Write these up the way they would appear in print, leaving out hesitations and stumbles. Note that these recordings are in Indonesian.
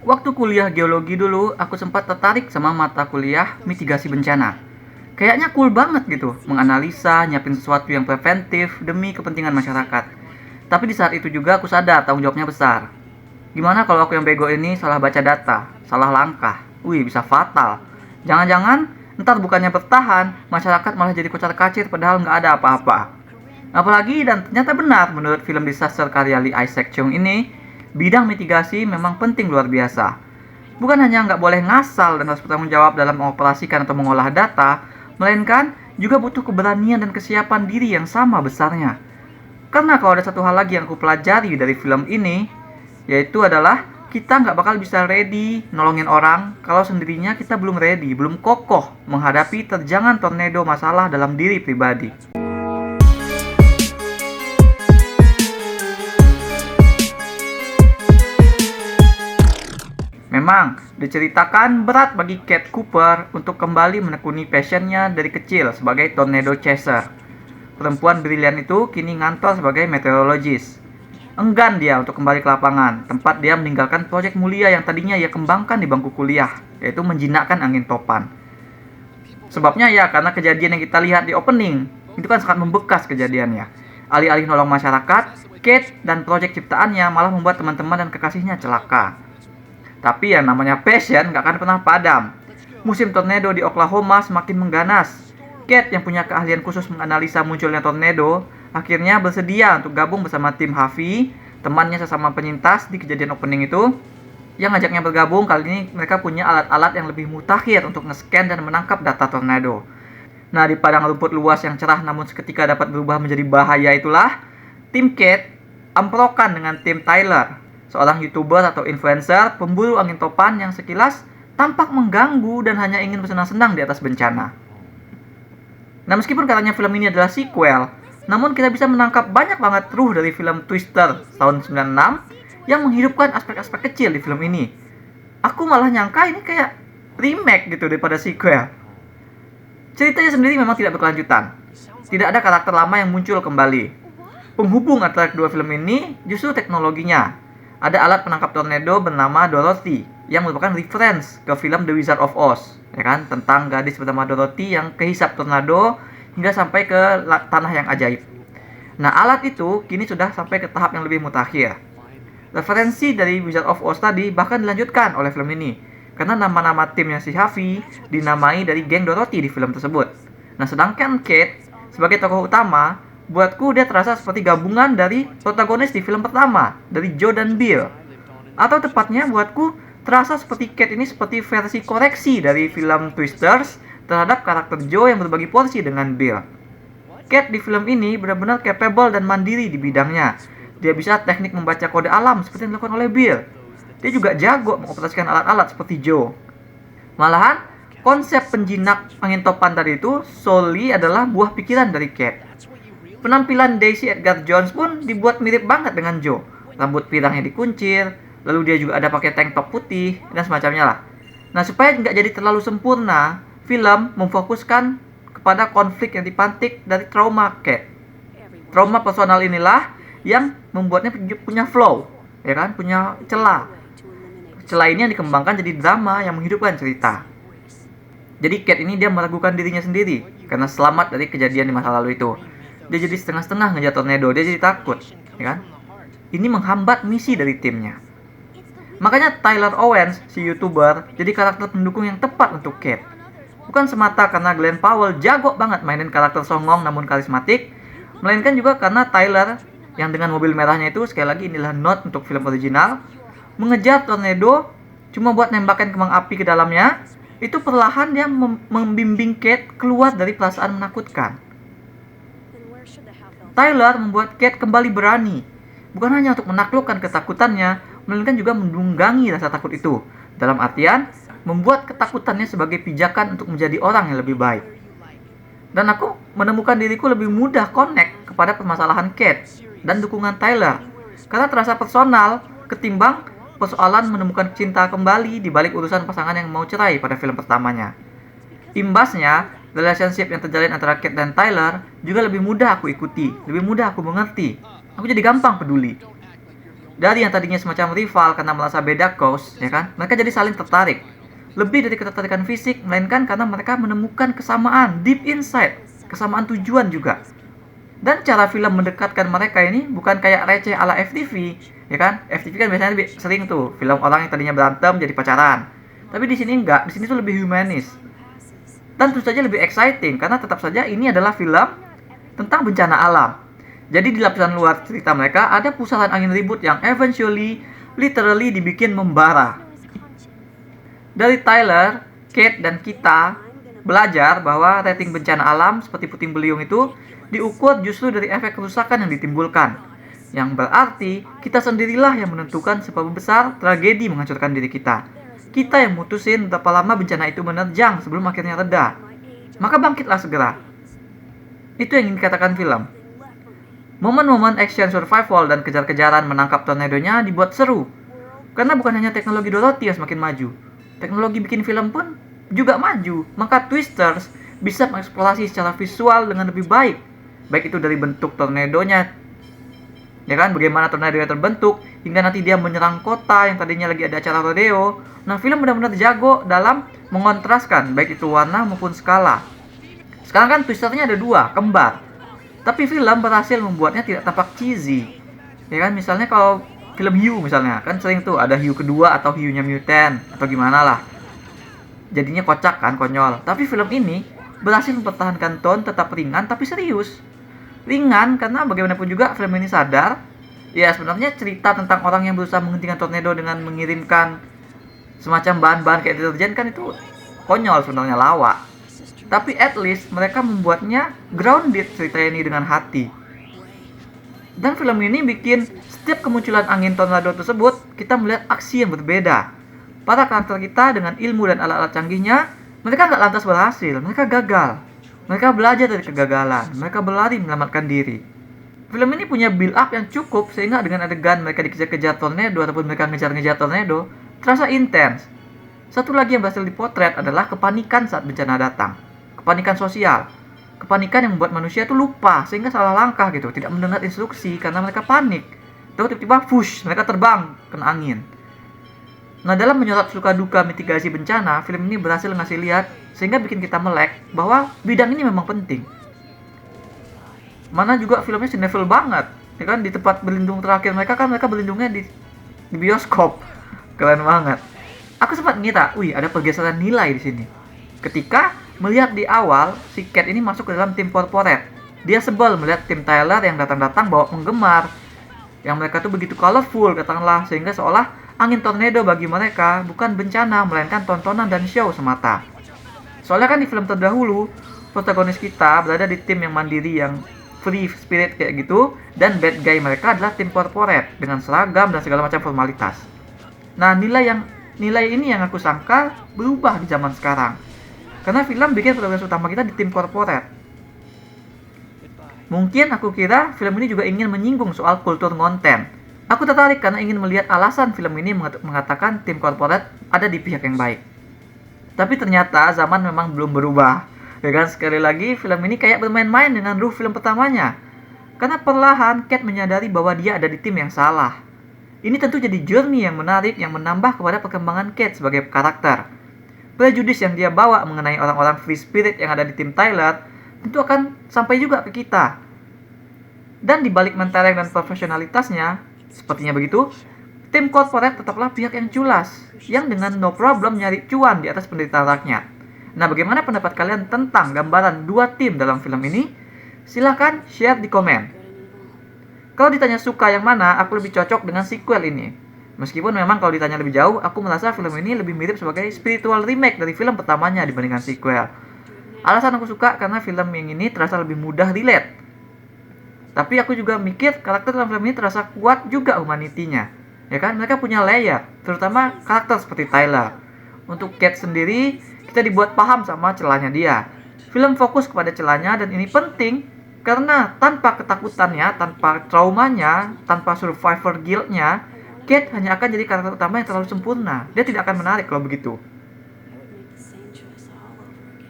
Waktu kuliah geologi dulu, aku sempat tertarik sama mata kuliah mitigasi bencana. Kayaknya cool banget gitu, menganalisa, nyiapin sesuatu yang preventif demi kepentingan masyarakat. Tapi di saat itu juga aku sadar tanggung jawabnya besar. Gimana kalau aku yang bego ini salah baca data, salah langkah? Wih, bisa fatal. Jangan-jangan ntar bukannya bertahan, masyarakat malah jadi kocar-kacir padahal nggak ada apa-apa. Apalagi dan ternyata benar menurut film disaster karya Lee Isaac Chung ini, bidang mitigasi memang penting luar biasa. Bukan hanya nggak boleh ngasal dan harus bertanggung jawab dalam mengoperasikan atau mengolah data, melainkan juga butuh keberanian dan kesiapan diri yang sama besarnya. Karena kalau ada satu hal lagi yang aku pelajari dari film ini, yaitu adalah kita nggak bakal bisa ready nolongin orang kalau sendirinya kita belum ready, belum kokoh menghadapi terjangan tornado masalah dalam diri pribadi. Memang diceritakan berat bagi Kate Cooper untuk kembali menekuni passionnya dari kecil sebagai tornado chaser. Perempuan brilian itu kini ngantor sebagai meteorologis. Enggan dia untuk kembali ke lapangan, tempat dia meninggalkan proyek mulia yang tadinya ia kembangkan di bangku kuliah, yaitu menjinakkan angin topan. Sebabnya ya karena kejadian yang kita lihat di opening, itu kan sangat membekas kejadiannya. Alih-alih nolong masyarakat, Kate dan proyek ciptaannya malah membuat teman-teman dan kekasihnya celaka. Tapi yang namanya passion gak akan pernah padam. Musim tornado di Oklahoma semakin mengganas. Kate yang punya keahlian khusus menganalisa munculnya tornado, akhirnya bersedia untuk gabung bersama tim Harvey, temannya sesama penyintas di kejadian opening itu. Yang ngajaknya bergabung kali ini mereka punya alat-alat yang lebih mutakhir untuk nge-scan dan menangkap data tornado. Nah, di padang rumput luas yang cerah namun seketika dapat berubah menjadi bahaya itulah, tim Kate amprokan dengan tim Tyler, seorang YouTuber atau influencer pemburu angin topan yang sekilas tampak mengganggu dan hanya ingin bersenang-senang di atas bencana. Nah, meskipun katanya film ini adalah sequel, namun kita bisa menangkap banyak banget ruh dari film Twister tahun 96 yang menghidupkan aspek-aspek kecil di film ini. Aku malah nyangka ini kayak remake gitu daripada sequel. Ceritanya sendiri memang tidak berkelanjutan. Tidak ada karakter lama yang muncul kembali. Penghubung antara kedua film ini justru teknologinya. Ada alat penangkap tornado bernama Dorothy yang merupakan reference ke film The Wizard of Oz, ya kan, tentang gadis bernama Dorothy yang kehisap tornado hingga sampai ke tanah yang ajaib. Nah, alat itu kini sudah sampai ke tahap yang lebih mutakhir. Referensi dari Wizard of Oz tadi bahkan dilanjutkan oleh film ini, karena nama-nama timnya si Harvey dinamai dari geng Dorothy di film tersebut. Nah, sedangkan Kate sebagai tokoh utama, buatku dia terasa seperti gabungan dari protagonis di film pertama, dari Joe dan Bill. Atau tepatnya buatku terasa seperti Kate ini seperti versi koreksi dari film Twisters terhadap karakter Joe yang berbagi porsi dengan Bill. Kate di film ini benar-benar capable dan mandiri di bidangnya. Dia bisa teknik membaca kode alam seperti yang dilakukan oleh Bill. Dia juga jago mengoperasikan alat-alat seperti Joe. Malahan, konsep penjinak angin topan tadi itu solely adalah buah pikiran dari Kate. Penampilan Daisy Edgar Jones pun dibuat mirip banget dengan Joe. Rambut pirangnya dikuncir, lalu dia juga ada pakai tank top putih, dan semacamnya lah. Nah, supaya nggak jadi terlalu sempurna, film memfokuskan kepada konflik yang dipantik dari trauma Kate. Trauma personal inilah yang membuatnya punya flow, ya kan, punya celah. Celah ini yang dikembangkan jadi drama yang menghidupkan cerita. Jadi Kate ini dia meragukan dirinya sendiri karena selamat dari kejadian di masa lalu itu. Dia jadi setengah-setengah ngejar tornado, dia jadi takut, ya kan? Ini menghambat misi dari timnya. Makanya Tyler Owens, si YouTuber, jadi karakter pendukung yang tepat untuk Kate. Bukan semata karena Glenn Powell jago banget mainin karakter songong namun karismatik, melainkan juga karena Tyler, yang dengan mobil merahnya itu, sekali lagi inilah note untuk film original, mengejar tornado cuma buat nembakin kembang api ke dalamnya, itu perlahan dia membimbing Kate keluar dari perasaan menakutkan. Tyler membuat Kate kembali berani, bukan hanya untuk menaklukkan ketakutannya, melainkan juga mendunggangi rasa takut itu. Dalam artian, membuat ketakutannya sebagai pijakan untuk menjadi orang yang lebih baik. Dan aku menemukan diriku lebih mudah connect kepada permasalahan Kate dan dukungan Tyler, karena terasa personal ketimbang persoalan menemukan cinta kembali di balik urusan pasangan yang mau cerai pada film pertamanya. Imbasnya, relationship yang terjalin antara Kate dan Tyler juga lebih mudah aku ikuti, lebih mudah aku mengerti. Aku jadi gampang peduli. Dari yang tadinya semacam rival karena merasa beda kos, ya kan? Mereka jadi saling tertarik. Lebih dari ketertarikan fisik, melainkan karena mereka menemukan kesamaan deep inside, kesamaan tujuan juga. Dan cara film mendekatkan mereka ini bukan kayak receh ala FTV, ya kan? FTV kan biasanya sering tuh film orang yang tadinya berantem jadi pacaran. Tapi di sini enggak, di sini tuh lebih humanis. Dan tentu saja lebih exciting karena tetap saja ini adalah film tentang bencana alam. Jadi di lapisan luar cerita mereka ada pusaran angin ribut yang eventually literally dibikin membara. Dari Tyler, Kate, dan kita belajar bahwa rating bencana alam seperti puting beliung itu diukur justru dari efek kerusakan yang ditimbulkan. Yang berarti kita sendirilah yang menentukan seberapa besar tragedi menghancurkan diri kita. Kita yang mutusin berapa lama bencana itu menerjang sebelum akhirnya reda. Maka bangkitlah segera. Itu yang ingin dikatakan film. Momen-momen action survival dan kejar-kejaran menangkap tornadonya dibuat seru. Karena bukan hanya teknologi Dorothy yang semakin maju. Teknologi bikin film pun juga maju. Maka Twisters bisa mengeksplorasi secara visual dengan lebih baik. Baik itu dari bentuk tornadonya, ya kan, bagaimana tornado terbentuk, hingga nanti dia menyerang kota yang tadinya lagi ada acara rodeo. Nah, film benar-benar jago dalam mengontraskan baik itu warna maupun skala. Sekarang kan twisternya ada dua, kembar. Tapi film berhasil membuatnya tidak tampak cheesy. Ya kan, misalnya kalau film hiu misalnya, kan sering tuh ada hiu kedua atau hiunya mutant atau gimana lah. Jadinya kocak kan, konyol. Tapi film ini berhasil mempertahankan tone tetap ringan tapi serius. Ringan karena bagaimanapun juga film ini sadar, ya sebenarnya cerita tentang orang yang berusaha menghentikan tornado dengan mengirimkan semacam bahan-bahan kayak deterjen kan itu konyol sebenarnya, lawak. Tapi at least mereka membuatnya grounded cerita ini dengan hati. Dan film ini bikin setiap kemunculan angin tornado tersebut kita melihat aksi yang berbeda. Para karakter kita dengan ilmu dan alat-alat canggihnya, mereka nggak lantas berhasil, mereka gagal. Mereka belajar dari kegagalan, mereka berlari menyelamatkan diri. Film ini punya build up yang cukup sehingga dengan adegan mereka dikejar-kejar tornado ataupun mereka ngejar-ngejar tornado terasa intens. Satu lagi yang berhasil dipotret adalah kepanikan saat bencana datang. Kepanikan sosial. Kepanikan yang membuat manusia itu lupa sehingga salah langkah gitu, tidak mendengar instruksi karena mereka panik. Terus tiba-tiba fush, mereka terbang kena angin. Nah, dalam menyorot suka duka mitigasi bencana, film ini berhasil ngasih lihat sehingga bikin kita melek bahwa bidang ini memang penting. Mana juga filmnya cinephile banget, ya kan, di tempat berlindung terakhir mereka kan mereka berlindungnya di bioskop. Keren banget. Aku sempat ngira, wih, ada pergeseran nilai di sini. Ketika melihat di awal si Kate ini masuk ke dalam tim corporate. Dia sebel melihat tim Tyler yang datang-datang bawa penggemar. Yang mereka tuh begitu colorful katakanlah, sehingga seolah angin tornado bagi mereka bukan bencana melainkan tontonan dan show semata. Soalnya kan di film terdahulu protagonis kita berada di tim yang mandiri yang free spirit kayak gitu, dan bad guy mereka adalah tim corporate dengan seragam dan segala macam formalitas. Nah, nilai ini yang aku sangka berubah di zaman sekarang. Karena film bikin protagonis utama kita di tim corporate. Mungkin aku kira film ini juga ingin menyinggung soal kultur konten. Aku tertarik karena ingin melihat alasan film ini mengatakan tim corporate ada di pihak yang baik. Tapi ternyata zaman memang belum berubah. Ya kan, sekali lagi film ini kayak bermain-main dengan ruh film pertamanya. Karena perlahan Kate menyadari bahwa dia ada di tim yang salah. Ini tentu jadi journey yang menarik yang menambah kepada perkembangan Kate sebagai karakter. Prejudis yang dia bawa mengenai orang-orang free spirit yang ada di tim Tyler tentu akan sampai juga ke kita. Dan di balik mentereng dan profesionalitasnya, sepertinya begitu, tim corporate tetaplah pihak yang culas, yang dengan no problem nyari cuan di atas penderitaan rakyat. Nah, bagaimana pendapat kalian tentang gambaran dua tim dalam film ini? Silahkan share di komen. Kalau ditanya suka yang mana, aku lebih cocok dengan sequel ini. Meskipun memang kalau ditanya lebih jauh, aku merasa film ini lebih mirip sebagai spiritual remake dari film pertamanya dibandingkan sequel. Alasan aku suka karena film yang ini terasa lebih mudah relate. Tapi aku juga mikir karakter dalam film ini terasa kuat juga humanitinya. Ya kan, mereka punya layer, terutama karakter seperti Tyler. Untuk Kate sendiri, kita dibuat paham sama celahnya dia. Film fokus kepada celahnya dan ini penting karena tanpa ketakutannya, tanpa traumanya, tanpa survivor guilt-nya, Kate hanya akan jadi karakter utama yang terlalu sempurna. Dia tidak akan menarik kalau begitu.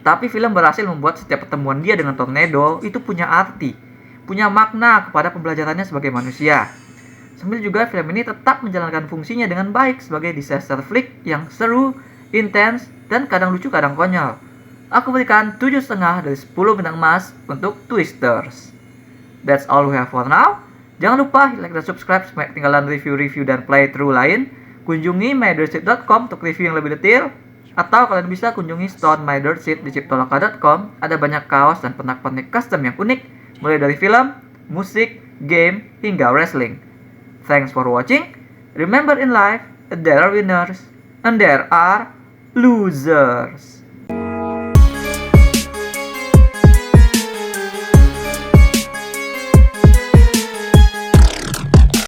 Tapi film berhasil membuat setiap pertemuan dia dengan tornado itu punya arti, punya makna kepada pembelajarannya sebagai manusia. Sambil juga film ini tetap menjalankan fungsinya dengan baik sebagai disaster flick yang seru, intens, dan kadang lucu kadang konyol. Aku berikan 7,5 dari 10 bintang emas untuk Twisters. That's all we have for now. Jangan lupa like dan subscribe supaya ketinggalan review-review dan playthrough lain. Kunjungi mydirtshit.com untuk review yang lebih detail. Atau kalian bisa kunjungi store mydirtshit di ciptoloka.com. Ada banyak kaos dan pernak-pernik custom yang unik, mulai dari film, musik, game, hingga wrestling. Thanks for watching. Remember in life, there are winners and there are losers.